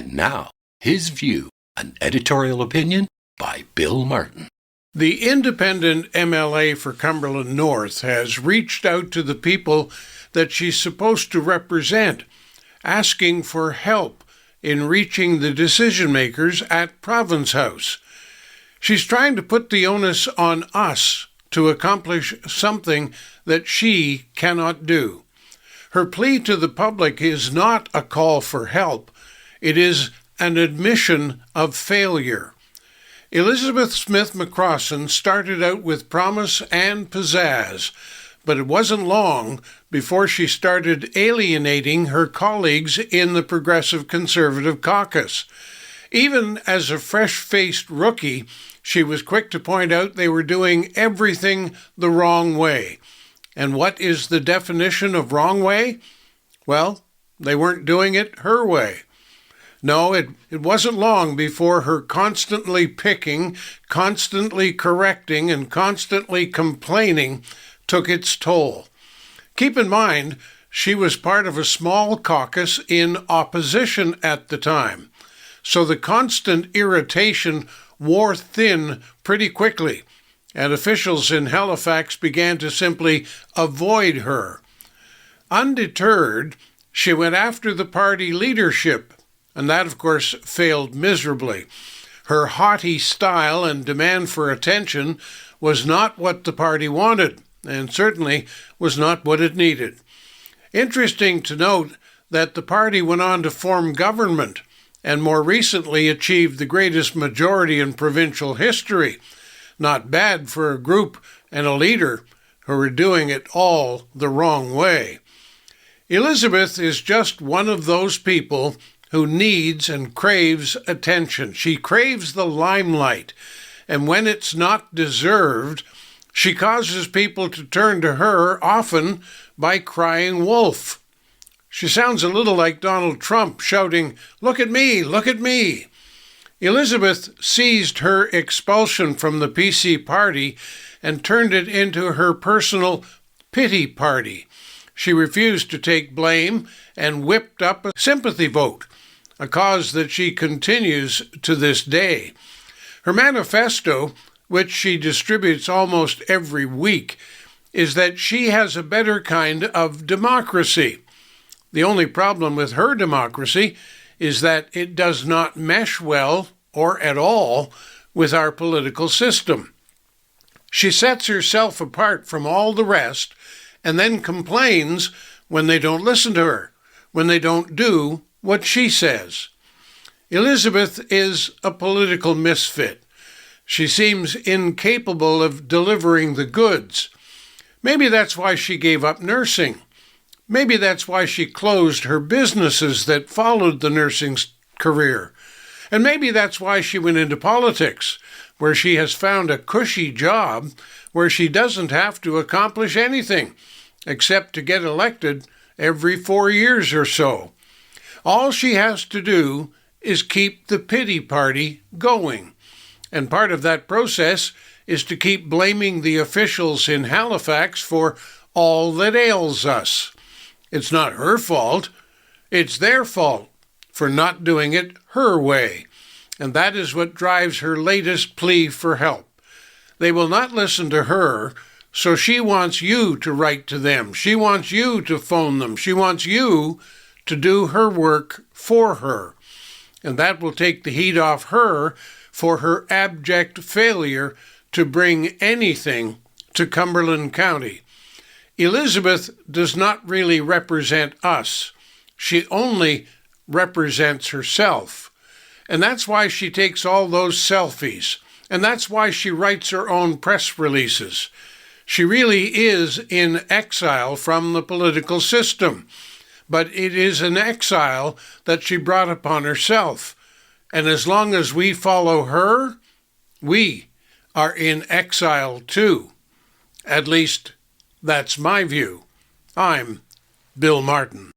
And now, his view, an editorial opinion by Bill Martin. The Independent MLA for Cumberland North has reached out to the people that she's supposed to represent, asking for help in reaching the decision makers at Province House. She's trying to put the onus on us to accomplish something that she cannot do. Her plea to the public is not a call for help. It is an admission of failure. Elizabeth Smith-McCrossin started out with promise and pizzazz, but it wasn't long before she started alienating her colleagues in the Progressive Conservative caucus. Even as a fresh-faced rookie, she was quick to point out they were doing everything the wrong way. And what is the definition of wrong way? Well, they weren't doing it her way. No, it wasn't long before her constantly picking, constantly correcting, and constantly complaining took its toll. Keep in mind, she was part of a small caucus in opposition at the time, so the constant irritation wore thin pretty quickly, and officials in Halifax began to simply avoid her. Undeterred, she went after the party leadership, and that, of course, failed miserably. Her haughty style and demand for attention was not what the party wanted, and certainly was not what it needed. Interesting to note that the party went on to form government, and more recently achieved the greatest majority in provincial history. Not bad for a group and a leader who were doing it all the wrong way. Elizabeth is just one of those people who needs and craves attention. She craves the limelight, and when it's not deserved, she causes people to turn to her, often by crying wolf. She sounds a little like Donald Trump shouting, "Look at me, look at me." Elizabeth seized her expulsion from the PC party and turned it into her personal pity party. She refused to take blame and whipped up a sympathy vote, a cause that she continues to this day. Her manifesto, which she distributes almost every week, is that she has a better kind of democracy. The only problem with her democracy is that it does not mesh well or at all with our political system. She sets herself apart from all the rest and then complains when they don't listen to her, when they don't do what she says. Elizabeth is a political misfit. She seems incapable of delivering the goods. Maybe that's why she gave up nursing. Maybe that's why she closed her businesses that followed the nursing career. And maybe that's why she went into politics, where she has found a cushy job where she doesn't have to accomplish anything except to get elected every 4 years or so. All she has to do is keep the pity party going. And part of that process is to keep blaming the officials in Halifax for all that ails us. It's not her fault. It's their fault for not doing it her way. And that is what drives her latest plea for help. They will not listen to her, so she wants you to write to them. She wants you to phone them. She wants you to do her work for her. And that will take the heat off her for her abject failure to bring anything to Cumberland County. Elizabeth does not really represent us. She only represents herself. And that's why she takes all those selfies. And that's why she writes her own press releases. She really is in exile from the political system. But it is an exile that she brought upon herself. And as long as we follow her, we are in exile too. At least, that's my view. I'm Bill Martin.